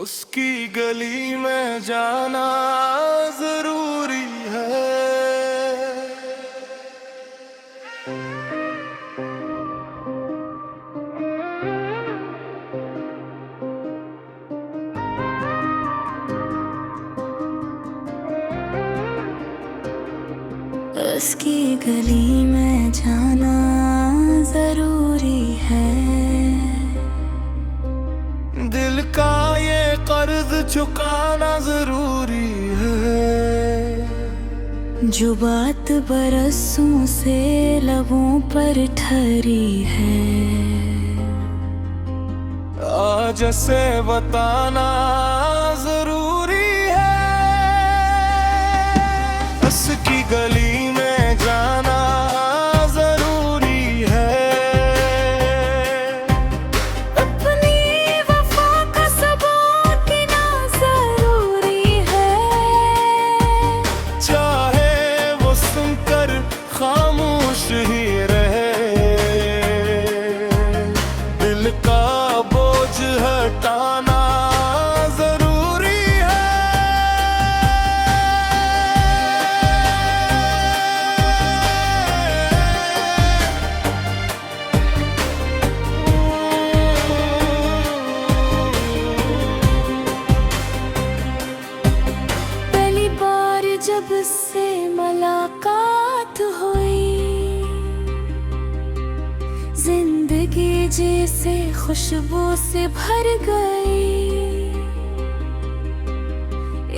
उसकी गली में जाना जरूरी है। उसकी गली में जाना जरूरी है। दिल का ये कर्ज चुकाना जरूरी है। जो बात बरसों से लबों पर ठहरी है, आज से बताना जरूरी है। उसकी गली में जाना जरूरी है। अपनी वफा का सबूत देना जरूरी है। चाहे वो सुनकर खामोश ही रहे, दिल का बोझ हटाना जरूरी है। पहली बार जब से मुलाकात हुई, जिंदगी जैसे खुशबू से भर गई।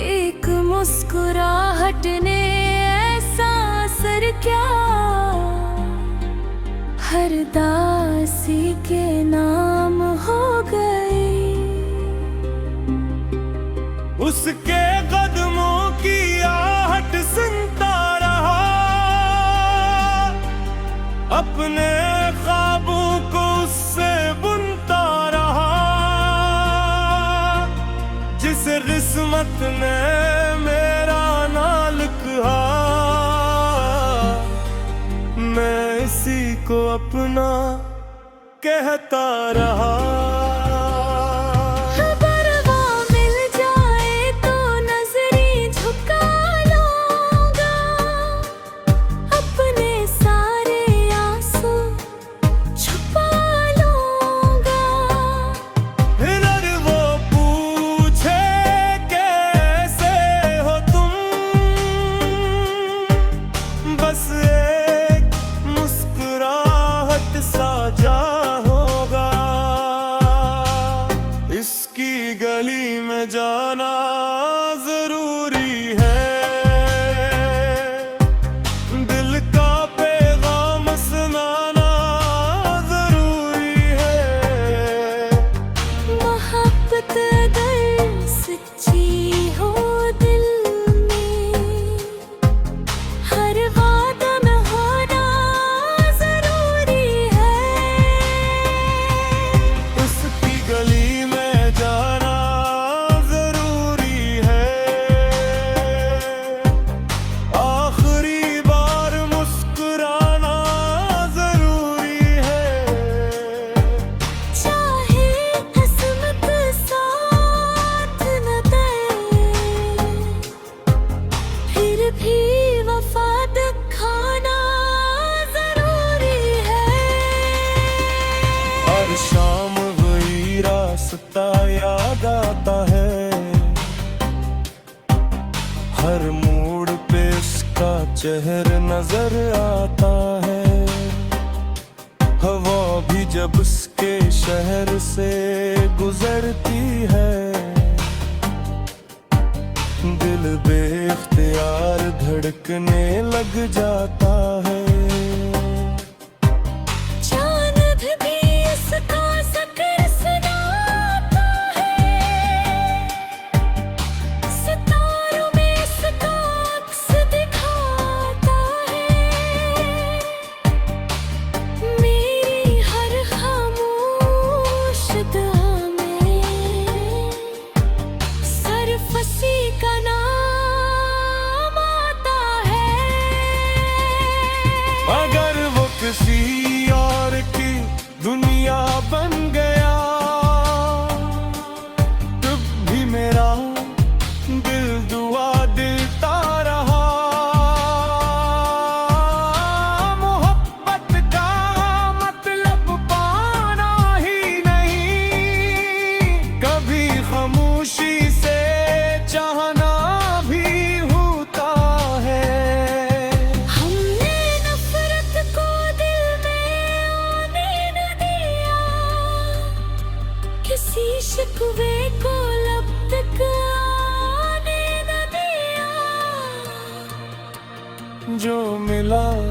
एक मुस्कुराहट ने ऐसा असर किया, हर दासी के नाम हो गई। उसके कदमों की आहट सुनता रहा, अपने ख्वाबों को उससे बुनता रहा। जिस किस्मत ने मेरा ना लिखा, मैं इसी को अपना कहता रहा। गली में जाना जरूरी है। दिल का पैगाम सुनाना जरूरी है। मोहब्बत अगर सच्ची हो दिल में, हर वादा में होना जरूरी है। उसकी गली में जाना शाम वही रास्ता याद आता है, हर मोड़ पे उसका चेहरा नजर आता है। हवा भी जब उसके शहर से गुजरती है, दिल बेख्तियार धड़कने लग जाता है। अगर वो किसी और की दुनिया बन गया, तब भी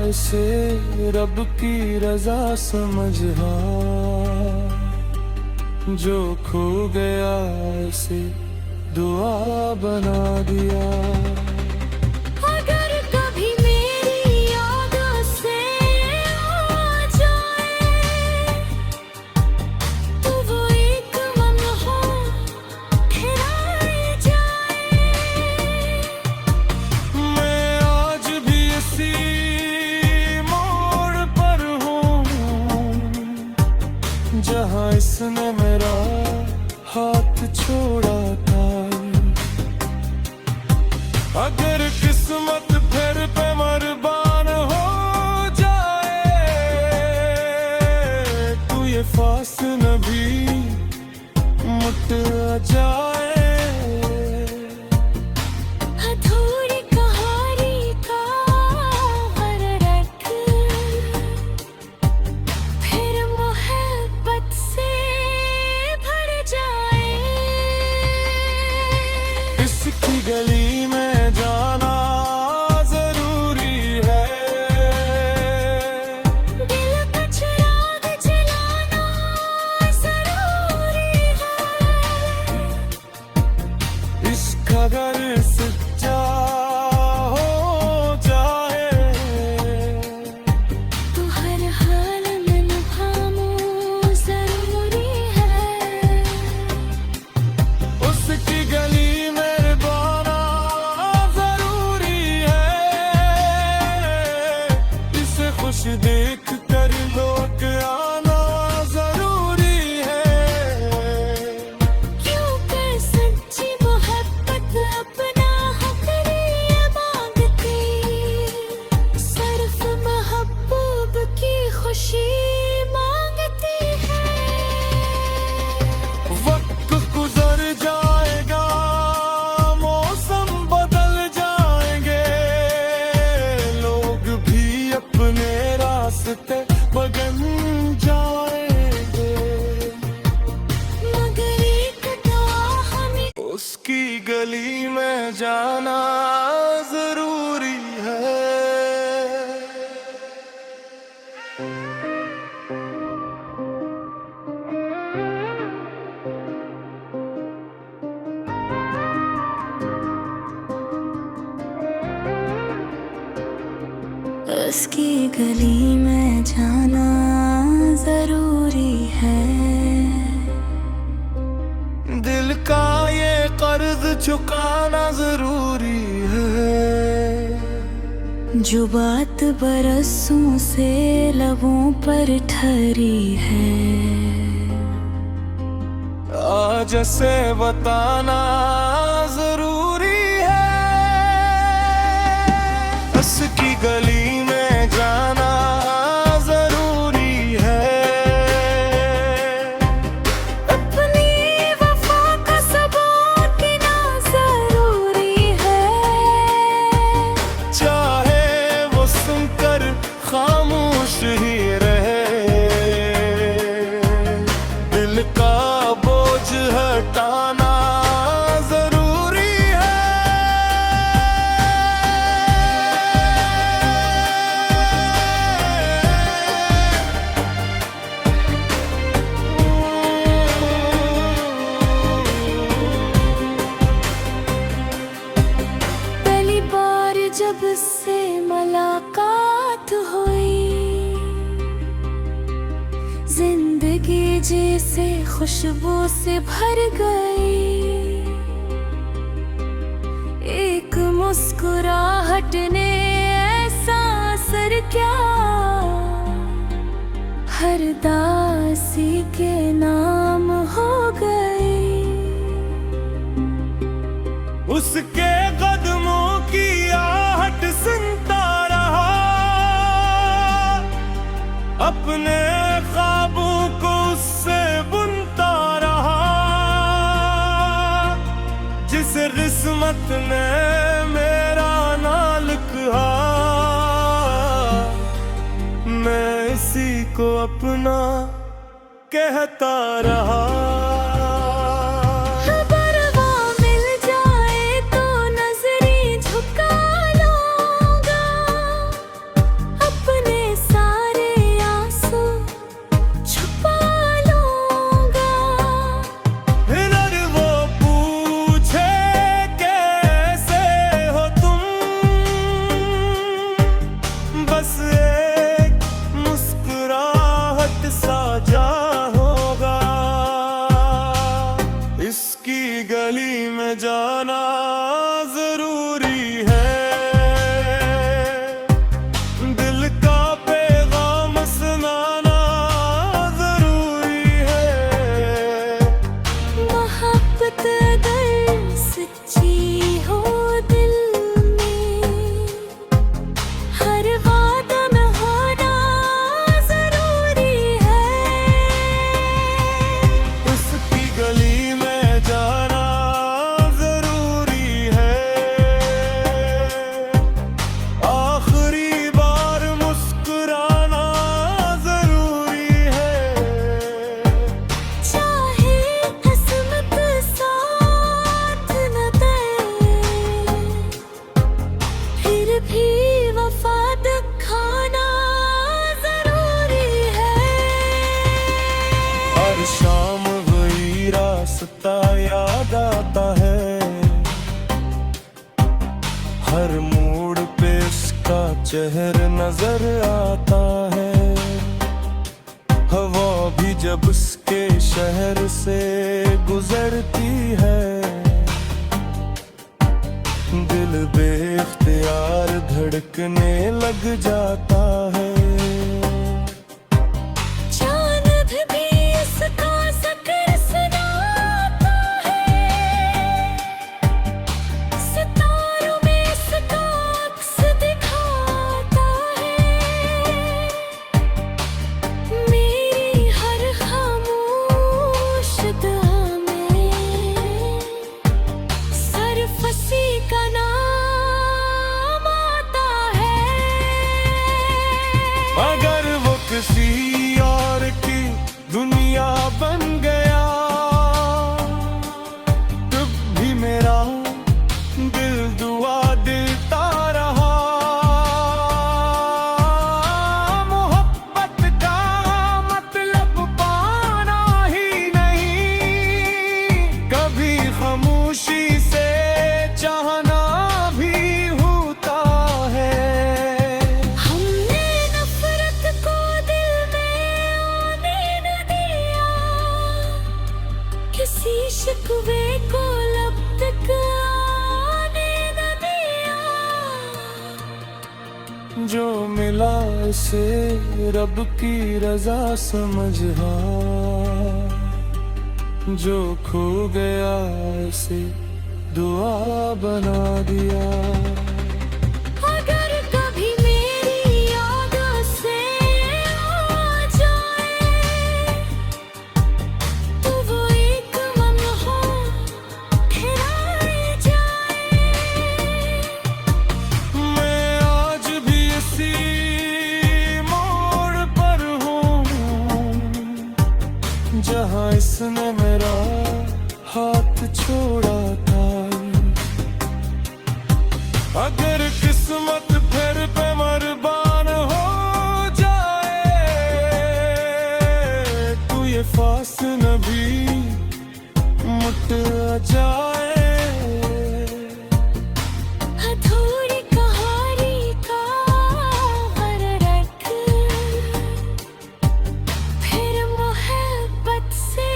इसे रब की रजा समझ, हाँ जो खो गया इसे दुआ बना दिया। अगर कभी मेरी याद से आ जाए तो वो एक लम्हा ठहराए जाए। मैं आज भी इसी मोड़ पर हूँ जहाँ इसने मेरा हाथ छोड़ा था। अगर किस्मत फिर पे मेहरबान हो जाए तो ये फासला भी मुट जाए। हथौड़ी कहारी का हर रख फिर मोहब्बत से भर जाए। इसकी गली में जाना जरूरी है, दिल का चिराग जलाना जरूरी है। इसका घर सच्चा हो जाए तो हर हाल में निभाना जरूरी है। उसकी गली में बाना जरूरी है। इसे खुश देख कर लोग आना जरूरी है। क्यों कर सच्ची मोहब्बत अपना हक ये मांगती, सिर्फ महबूब की खुशी मांगती है। वक्त गुजर जाएगा, मौसम बदल जाएंगे, लोग भी अपने रास्ते बदल जाएंगे, मगर एक दुआ हमें उसकी गली में जाना जरूरी है। उसकी गली में जाना जरूरी है। दिल का ये कर्ज चुकाना जरूरी है। जो बात बरसों से लबों पर ठहरी है, आज से बताना जरूरी है। उसकी गली में जाना जरूरी है। अपनी वफा का सबूत देना जरूरी है। चाहे वो सुनकर खामोश ही रहे, दिल का बोझ हटाना जरूरी है। पहली बार जब से मुलाकात हुई, जिंदगी जैसे खुशबू से भर गई। एक मुस्कुराहट ने ऐसा असर क्या, हर दासी के नाम हो गई। उसके कदमों की आहट सुनता रहा, अपने ख्वाबों को उससे बुनता रहा। जिस किस्मत ने मेरा ना लिखा, मैं इसी को अपना कहता रहा। गली में जाना जरूरी है, दिल का पैगाम सुनाना जरूरी है। मोहब्बत अगर सच्ची हो दिल में, हर वादा में होना जरूरी है। उसकी गली में जाना जरूरी है, आखिरी बार मुस्कुराना जरूरी है। चाहे किस्मत साथ न दे, फिर भी वफा दिखाना जरूरी है। हर शाम वही रास्ता याद आता है, हर मोड़ पे उसका चेहरा नजर आता है। हवा भी जब उसके शहर से गुजरती है, दिल बेख्तियार धड़कने लग जाता है। चांद भी इसका जिक्र सुनाता है, सितारों में इसका अक्स दिखाता है। मेरी हर खामोश दुआ में सरफसी का नाम आता है। अगर वो किसी और की दुनिया बन गया, तब भी मेरा दिल दुआ देता रहा। मोहब्बत का मतलब पाना ही नहीं, कभी खामोशी से चाहना भी होता है। हमने नफरत को दिल में आने न दिया, किसी शिकवे को लब तक आने न दिया। जो मिला उसे रब की रजा समझा, जो खो गया उसे दुआ बना दिया। अगर कभी मेरी याद से आ जाए, तो वो एक लम्हा ठहराए जाए। मैं आज भी इसी मोड़ पर हूँ, जहाँ इसने मेरा हाथ छोड़ा था। अगर किस्मत फिर पे मेहरबान हो जाए, तो ये फासला भी मुट जाए। हथौड़ी कहारी का घर रख, फिर मोहब्बत से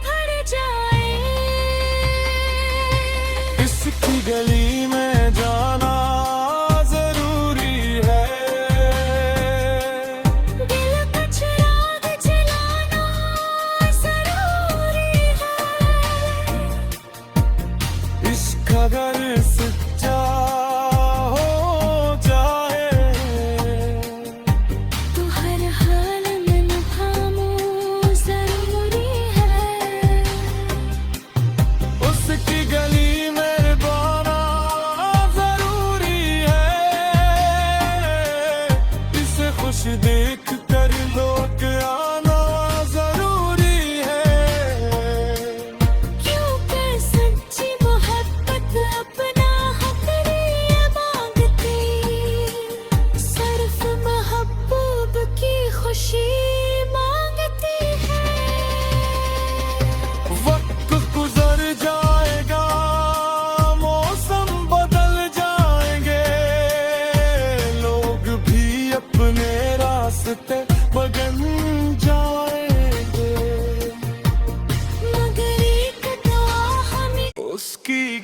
भर जाए। इसकी गली में जाना जरूरी है, दिल का चिराग जलाना जरूरी है। इश्क अगर सच्चा हो जाए, तो हर हाल में निभाना जरूरी है। उसकी गली में जाना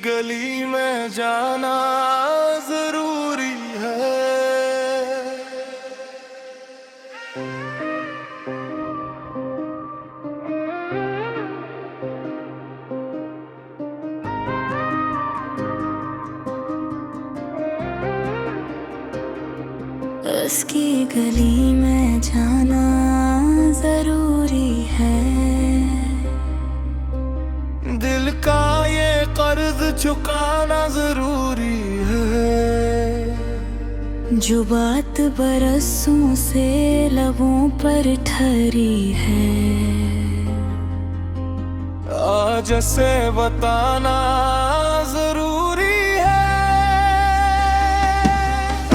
गली में जाना जरूरी है। उसकी गली में जाना जरूरी है। दिल का ये कर्ज चुकाना जरूरी है। जो बात बरसों से लबों पर ठहरी है, आज से बताना जरूरी है।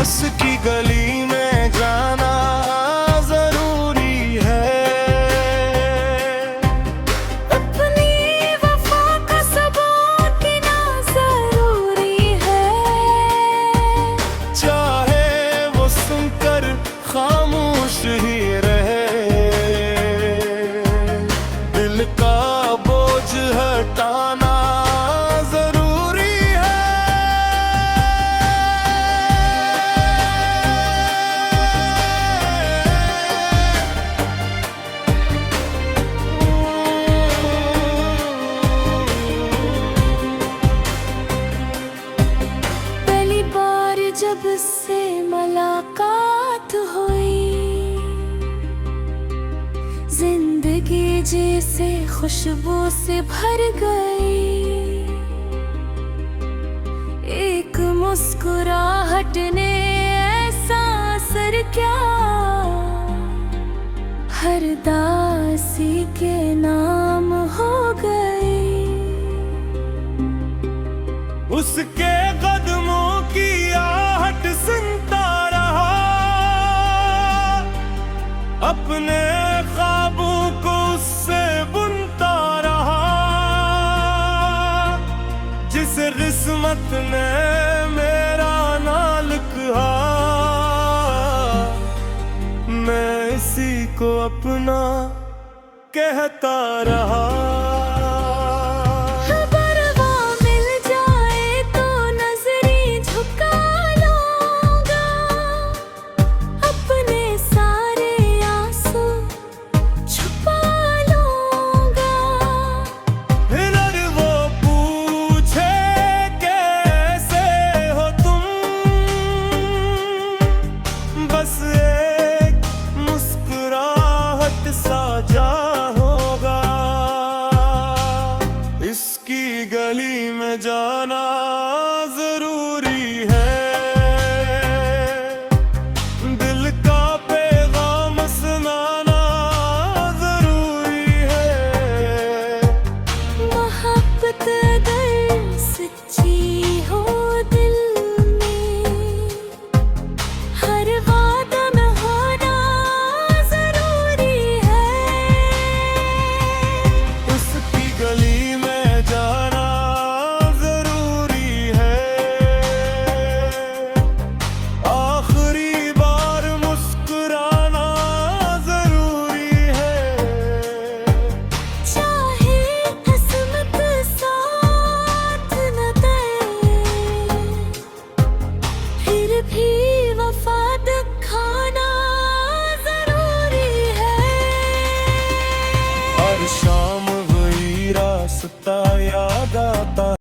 उसकी गली में जाना जरूरी है। अपनी वफा का सबूत देना जरूरी है। चाहे वो सुनकर खामोश ही रहे, दिल का बोझ हटाना जरूरी है। पहली बार जब से मुलाकात हुई, जिंदगी जैसे खुशबू से भर गई। एक मुस्कुराहट ने ऐसा असर किया, हर दासी के नाम हो गई। उसके कदमों की आहट सुनता रहा, अपने ख्वाबों को उससे बुनता रहा। जिस किस्मत ने मेरा ना लिखा, मैं इसी को अपना कहता रहा। बस एक मुस्कुराहट साजा होगा। इसकी गली में जाना जरूरी है। दिल का पैगाम सुनाना जरूरी है। मोहब्बत